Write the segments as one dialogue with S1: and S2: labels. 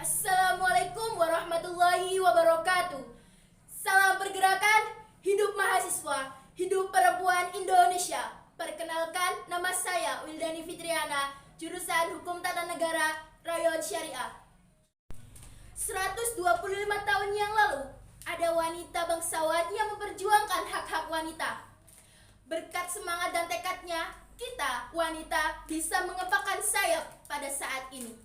S1: Assalamualaikum warahmatullahi wabarakatuh. Salam pergerakan, hidup mahasiswa, hidup perempuan Indonesia. Perkenalkan, nama saya Wildani Fitriana, jurusan Hukum Tata Negara, Rayon Syariah. 125 tahun yang lalu, ada wanita bangsawan yang memperjuangkan hak-hak wanita. Berkat semangat dan tekadnya, kita wanita bisa mengepakkan sayap pada saat ini.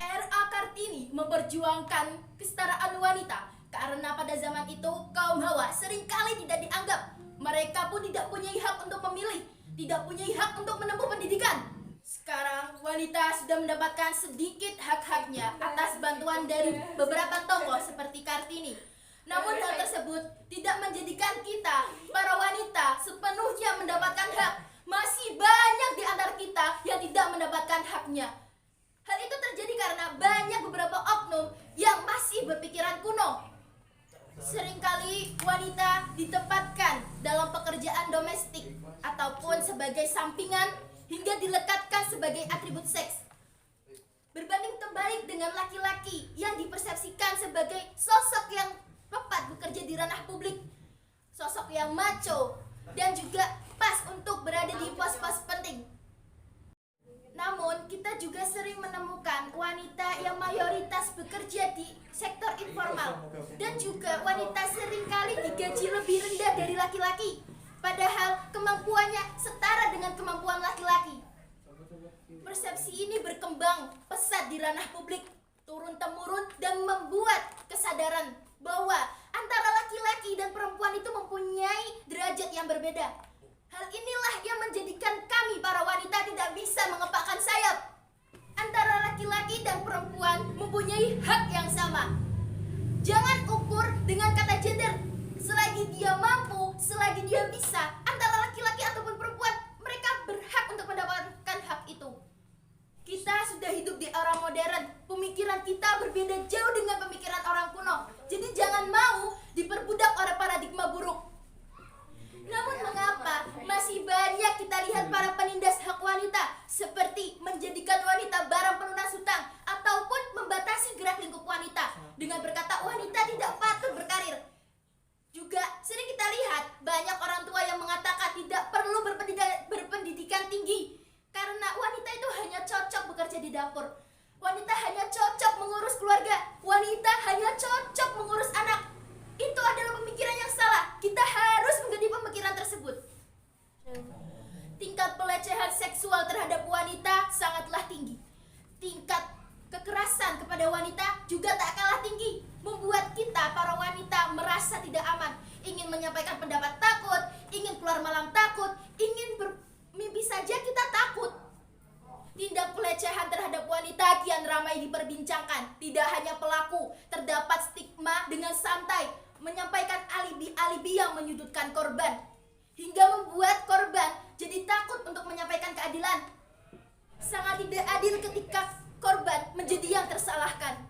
S1: R.A. Kartini memperjuangkan kesetaraan wanita karena pada zaman itu kaum Hawa seringkali tidak dianggap. Mereka pun tidak punya hak untuk memilih, tidak punya hak untuk menempuh pendidikan. Sekarang wanita sudah mendapatkan sedikit hak-haknya atas bantuan dari beberapa tokoh seperti Kartini. Namun hal tersebut tidak menjadikan kita, para wanita, sepenuhnya mendapatkan hak. Masih banyak di antara kita yang tidak mendapatkan haknya. Hal itu terjadi karena banyak beberapa oknum yang masih berpikiran kuno. Seringkali wanita ditempatkan dalam pekerjaan domestik ataupun sebagai sampingan hingga dilekatkan sebagai atribut seks. Berbanding terbalik dengan laki-laki yang dipersepsikan sebagai sosok yang tepat bekerja di ranah publik, sosok yang macho dan juga pas untuk berada di pos-pos penting. Namun, kita juga sering menemukan wanita yang mayoritas bekerja di sektor informal dan juga wanita seringkali digaji lebih rendah dari laki-laki, padahal kemampuannya setara dengan kemampuan laki-laki. Persepsi ini berkembang pesat di ranah publik, turun-temurun dan membuat kesadaran bahwa antara laki-laki dan perempuan itu mempunyai derajat yang berbeda. Hal inilah yang menjadikan kami para wanita tidak bisa mengepakkan sayap. Antara laki-laki dan perempuan mempunyai hak yang sama. Jangan ukur dengan kata gender. Selagi dia mampu, selagi dia bisa, antara laki-laki ataupun perempuan, mereka berhak untuk mendapatkan hak itu. Kita sudah hidup di era modern. Pemikiran kita berbeda jauh dengan pemikiran orang kuno. Jadi jangan mau diperbudak oleh paradigma buruk. Namun mengapa masih banyak kita lihat para penindas hak wanita seperti menjadikan wanita barang pelunas hutang ataupun membatasi gerak lingkup wanita dengan berkata wanita tidak patut berkarir. Juga sering kita lihat banyak orang tua yang mengatakan tidak perlu berpendidikan tinggi karena wanita itu hanya cocok bekerja di dapur. Wanita hanya cocok mengurus keluarga, wanita hanya cocok mengurus anak. Itu adalah pemikiran yang salah. Kita harus mengganti pemikiran tersebut. Tingkat pelecehan seksual terhadap wanita sangatlah tinggi. Tingkat kekerasan kepada wanita juga tak kalah tinggi, membuat kita para wanita merasa tidak aman, ingin menyampaikan pendapat takut, ingin keluar malam takut, ingin bermimpi saja kita takut. Tindak pelecehan terhadap wanita kian ramai diperbincangkan. Tidak hanya pelaku, terdapat stigma dengan santai menyampaikan alibi-alibi yang menyudutkan korban, hingga membuat korban jadi takut untuk menyampaikan keadilan. Sangat tidak adil ketika korban menjadi yang tersalahkan.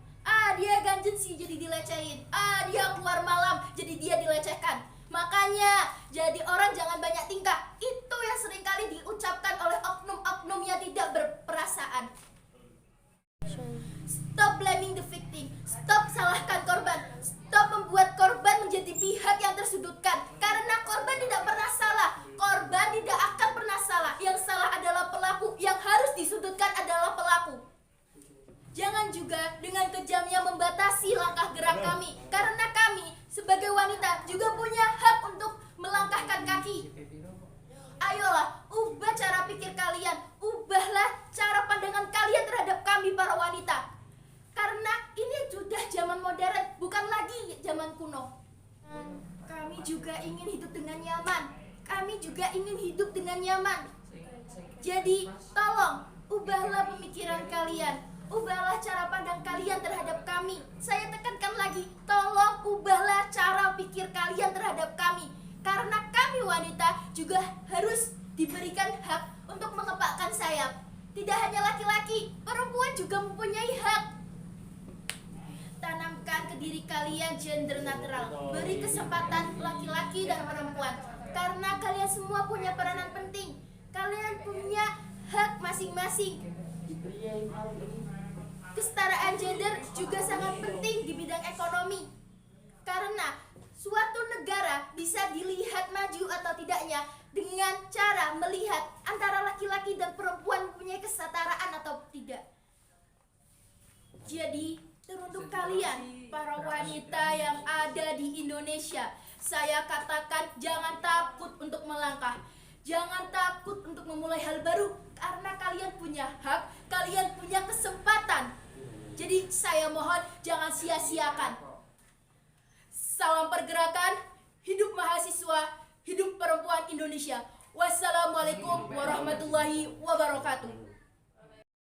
S1: Dia ganjen sih jadi dilecehin. Dia keluar malam jadi dia dilecehkan. Makanya jadi orang jangan banyak tingkah. Itu yang seringkali diucapkan oleh oknum-oknum yang tidak berperasaan. Stop blaming the victim. Stop salahkan korban. Stop membuat korban menjadi pihak yang tersudutkan. Karena korban tidak pernah salah. Korban tidak akan pernah salah. Yang salah adalah pelaku. Yang harus disudutkan adalah pelaku. Jangan juga dengan kejamnya membatasi langkah gerak kami. Karena kami sebagai wanita juga punya hak untuk melangkahkan kaki. Ayolah, ubah cara pikir kalian. Ubahlah cara pandangan kalian terhadap kami para wanita. Karena ini sudah zaman modern, bukan lagi zaman kuno. Kami juga ingin hidup dengan nyaman. Kami juga ingin hidup dengan nyaman. Jadi, tolong ubahlah pemikiran kalian. Ubahlah cara pandang kalian terhadap kami. Saya tekankan lagi, tolong ubahlah cara pikir kalian terhadap kami. Karena kami wanita juga harus diberikan hak untuk mengepakkan sayap. Tidak hanya laki-laki, perempuan juga mempunyai hak. Tanamkan ke diri kalian gender netral. Beri kesempatan laki-laki dan perempuan. Karena kalian semua punya peranan penting. Kalian punya hak masing-masing. kesetaraan gender juga sangat penting di bidang ekonomi. Karena suatu negara bisa dilihat maju atau tidaknya dengan cara melihat antara laki-laki dan perempuan mempunyai kesetaraan atau tidak. Jadi, teruntuk kalian, para wanita yang ada di Indonesia, saya katakan jangan takut untuk melangkah. Jangan takut untuk memulai hal baru, karena kalian punya hak, kalian punya kesempatan. Jadi saya mohon jangan sia-siakan. Salam pergerakan, hidup mahasiswa, hidup perempuan Indonesia. Wassalamualaikum warahmatullahi wabarakatuh.